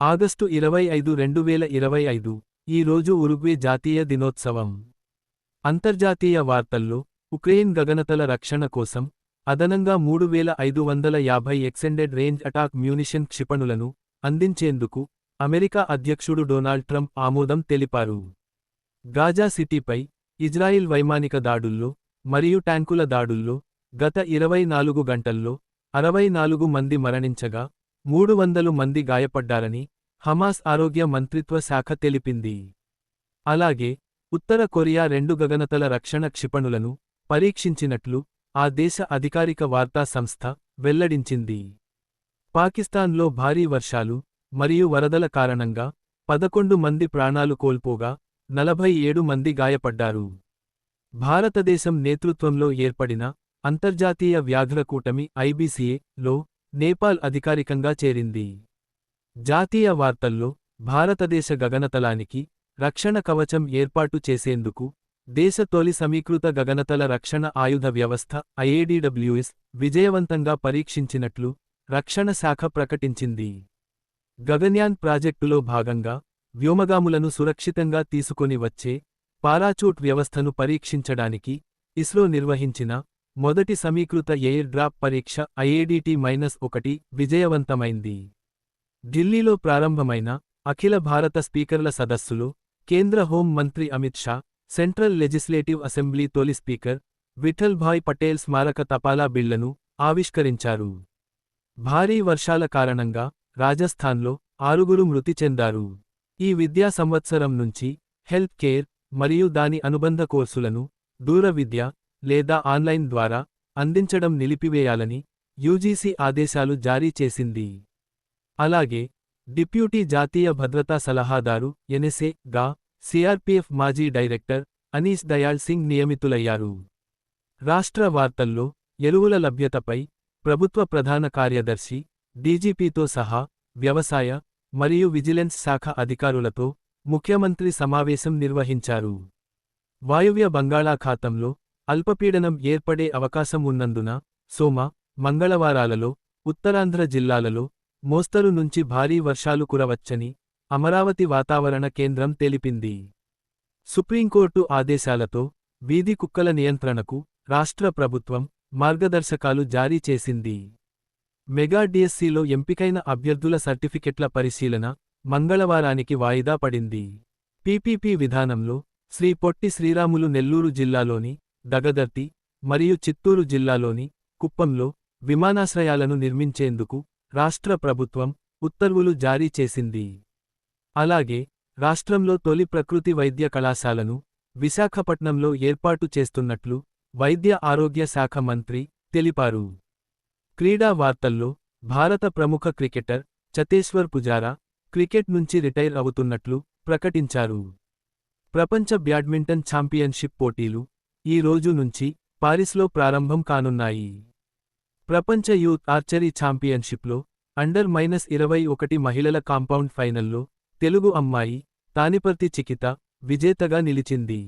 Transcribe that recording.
August 25, 2025 ఈ రోజు ఉరుగ్వే జాతీయ దినోత్సవం. అంతర్జాతీయ వార్తల్లో ఉక్రెయిన్ గగనతల రక్షణ కోసం అదనంగా 3550 ఎక్స్టెండెడ్ రేంజ్ అటాక్ మ్యూనిషన్ క్షిపణులను అందించేందుకు అమెరికా అధ్యక్షుడు డొనాల్డ్ ట్రంప్ ఆమోదం తెలిపారు. గాజా సిటీపై ఇజ్రాయిల్ వైమానిక దాడుల్లో మరియు ట్యాంకుల దాడుల్లో గత 24 గంటల్లో 64 మంది మరణించగా 300 మంది గాయపడ్డారని హమాస్ ఆరోగ్య మంత్రిత్వ శాఖ తెలిపింది. అలాగే ఉత్తర కొరియా 2 గగనతల రక్షణ క్షిపణులను పరీక్షించినట్లు ఆ దేశ అధికారిక వార్తా సంస్థ వెల్లడించింది. పాకిస్తాన్లో భారీ వర్షాలు మరియు వరదల కారణంగా 11 మంది ప్రాణాలు కోల్పోగా 47 మంది గాయపడ్డారు. భారతదేశం నేతృత్వంలో ఏర్పడిన అంతర్జాతీయ వ్యాఘ్ర కూటమి IBCA-లో నేపాల్ అధికారికంగా చేరింది. జాతీయ వార్తల్లో భారతదేశ గగనతలానికి రక్షణ కవచం ఏర్పాటు చేసేందుకు దేశ తొలి సమీకృత గగనతల రక్షణ ఆయుధ వ్యవస్థ IADWS విజయవంతంగా పరీక్షించినట్లు రక్షణ శాఖ ప్రకటించింది. గగన్యాన్ ప్రాజెక్టులో భాగంగా వ్యోమగాములను సురక్షితంగా తీసుకొని వచ్చే పారాచూట్ వ్యవస్థను పరీక్షించడానికి ఇస్రో నిర్వహించిన మొదటి సమీకృత ఎయిర్ డ్రాప్ పరీక్ష IADT-1 విజయవంతమైంది. ఢిల్లీలో ప్రారంభమైన అఖిల భారత స్పీకర్ల సదస్సులో కేంద్ర హోం మంత్రి Amit Shah central legislative assembly తొలి స్పీకర్ విఠల్ భాయ్ పటేల్ స్మారక తపాలా బిళ్లను ఆవిష్కరించారు. భారీ వర్షాల కారణంగా రాజస్థాన్లో 6 మృతి చెందారు. ఈ విద్యా సంవత్సరం నుంచి హెల్త్ కేర్ మరియు దాని అనుబంధ కోర్సులను దూర విద్య లేదా ఆన్లైన్ ద్వారా అందించడం నిలిపివేయాలని UGC ఆదేశాలు జారీ చేసింది. అలాగే డిప్యూటీ జాతీయ భద్రతా సలహాదారు NSA-గా CRPF మాజీ డైరెక్టర్ అనీస్ దయాళ్ సింగ్ నియమితులయ్యారు. రాష్ట్ర వార్తల్లో ఎరువుల లభ్యతపై ప్రభుత్వ ప్రధాన కార్యదర్శి DGPతో సహా వ్యవసాయ మరియు విజిలెన్స్ శాఖ అధికారులతో ముఖ్యమంత్రి సమావేశం నిర్వహించారు. వాయువ్య బంగాళాఖాతంలో అల్పపీడనం ఏర్పడే అవకాశం ఉన్నందున సోమ, మంగళవారాలలో ఉత్తరాంధ్ర జిల్లాలలో మోస్తరు నుంచి భారీ వర్షాలు కురవచ్చని అమరావతి వాతావరణ కేంద్రం తెలిపింది. సుప్రీంకోర్టు ఆదేశాలతో వీధి కుక్కల నియంత్రణకు రాష్ట్ర ప్రభుత్వం మార్గదర్శకాలు జారీ చేసింది. మెగా DSCలో ఎంపికైన అభ్యర్థుల సర్టిఫికెట్ల పరిశీలన మంగళవారానికి వాయిదా పడింది. PPP విధానంలో శ్రీ పొట్టి శ్రీరాములు నెల్లూరు జిల్లాలోని దగదర్తి మరియు చిత్తూరు జిల్లాలోని కుప్పంలో విమానాశ్రయాలను నిర్మించేందుకు రాష్ట్ర ప్రభుత్వం ఉత్తర్వులు జారీ చేసింది. అలాగే రాష్ట్రంలో తొలి ప్రకృతి వైద్య కళాశాలను విశాఖపట్నంలో ఏర్పాటు చేస్తున్నట్లు వైద్య ఆరోగ్య శాఖ మంత్రి తెలిపారు. క్రీడా వార్తల్లో భారత ప్రముఖ క్రికెటర్ చతేశ్వర్ పుజారా క్రికెట్ నుంచి రిటైర్ అవుతున్నట్లు ప్రకటించారు. ప్రపంచ బ్యాడ్మింటన్ ఛాంపియన్షిప్ పోటీలు ఈ రోజు నుంచి పారిస్లో ప్రారంభం కానున్నాయి. ప్రపంచ యూత్ ఆర్చరీ ఛాంపియన్షిప్లో అండర్-21 మహిళల కాంపౌండ్ ఫైనల్లో తెలుగు అమ్మాయి తానిపర్తి చికిత విజేతగా నిలిచింది.